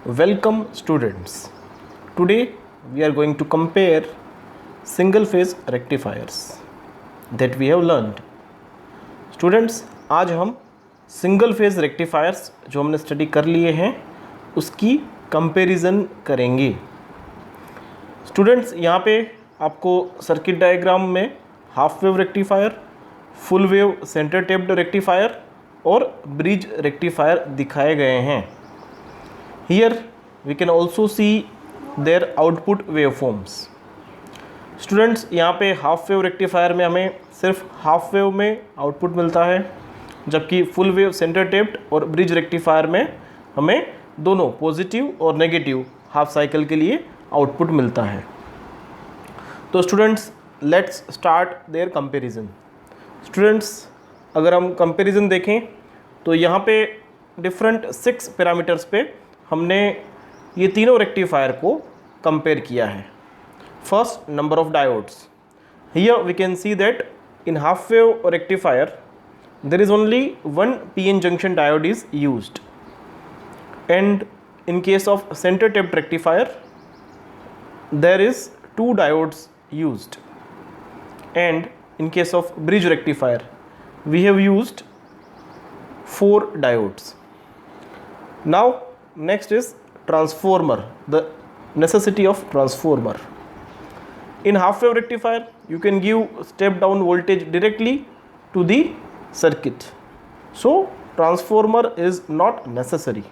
Welcome students. Today we are going to compare single phase rectifiers that we have learned. Students, आज हम single phase rectifiers जो हमने study कर लिए हैं उसकी कंपैरिजन करेंगे. स्टूडेंट्स, यहाँ पे आपको सर्किट डायग्राम में half wave rectifier, full wave centre taped rectifier और ब्रिज रेक्टिफायर दिखाए गए हैं. Here we can also see their output waveforms. Students, यहाँ पे हाफ वेव रेक्टिफायर में हमें सिर्फ हाफ वेव में आउटपुट मिलता है, जबकि फुल वेव सेंटर टेप्ड और ब्रिज रेक्टिफायर में हमें दोनों पॉजिटिव और नेगेटिव हाफ साइकिल के लिए आउटपुट मिलता है. तो students, let's start their comparison. Students, अगर हम कंपैरिजन देखें तो यहाँ पे डिफरेंट 6 पैरामीटर्स पे हमने ये तीनों रेक्टिफायर को कंपेयर किया है. First, number of diodes. Here we can see that in half wave rectifier there is only one PN junction diode is used, and in case of center tapped rectifier there is 2 diodes used, and in case of bridge rectifier we have used 4 diodes. Now next is transformer, the necessity of transformer. In half wave rectifier you can give step down voltage directly to the circuit, so transformer is not necessary.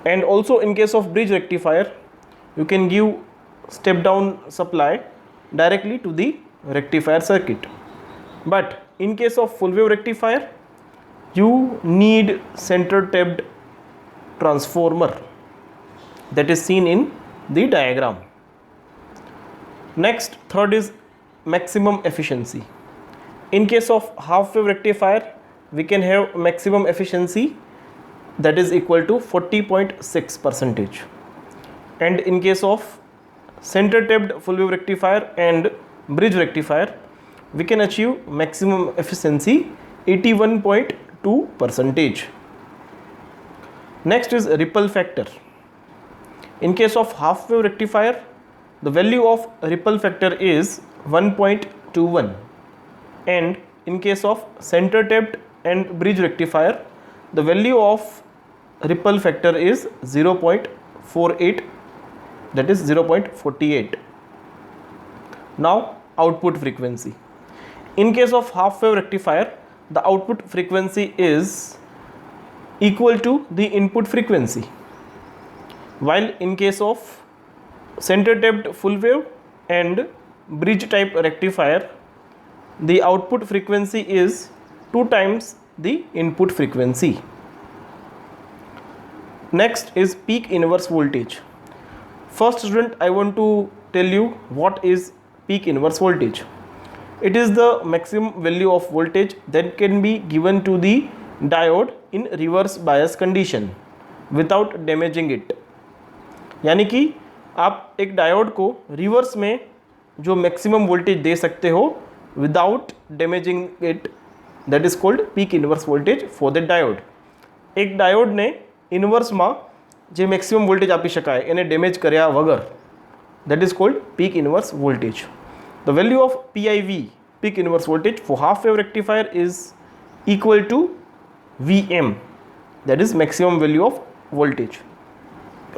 And also in case of bridge rectifier you can give step down supply directly to the rectifier circuit, but in case of full wave rectifier you need center tapped transformer that is seen in the diagram. Next, third is maximum efficiency. In case of half wave rectifier we can have maximum efficiency that is equal to 40.6%, and in case of center tapped full wave rectifier and bridge rectifier we can achieve maximum efficiency 81.2%. Next is ripple factor. In case of half wave rectifier the value of ripple factor is 1.21, and in case of center tapped and bridge rectifier the value of ripple factor is 0.48, that is 0.48. Now output frequency. In case of half wave rectifier the output frequency is equal to the input frequency, while in case of center tapped full wave and bridge type rectifier the output frequency is 2 times the input frequency. Next is peak inverse voltage. First, student, I want to tell you what is peak inverse voltage. It is the maximum value of voltage that can be given to the diode in reverse bias condition without damaging it. यानी कि आप एक diode को reverse में जो maximum voltage दे सकते हो without damaging it, that is called peak inverse voltage for that diode. एक डायोड ने इनवर्स में जे मैक्सिमम वोल्टेज आपी शकाय एने डैमेज कर्या वगर, that is called peak inverse voltage. The value of PIV, peak inverse voltage for half wave rectifier is equal to VM, that is maximum value of voltage,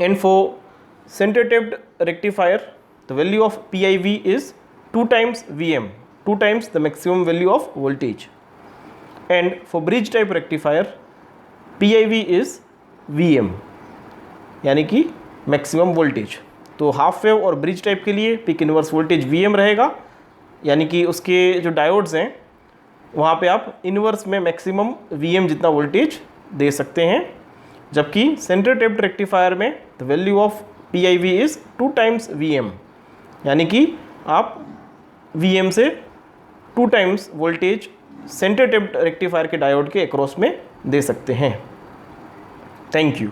and for center tapped rectifier the value of PIV is 2 times VM, 2 times the maximum value of voltage, and for bridge type rectifier PIV is VM यानी कि maximum voltage. तो half wave और bridge type के लिए peak inverse voltage VM रहेगा, यानी कि उसके जो डायोड्स हैं वहाँ पे आप इनवर्स में मैक्सिमम VM जितना वोल्टेज दे सकते हैं, जबकि सेंटर टेप्ड रेक्टिफायर में the value of PIV is 2 times VM, यानी कि आप VM से 2 times voltage centre taped rectifier के डायोड के अक्रॉस में दे सकते हैं. Thank you.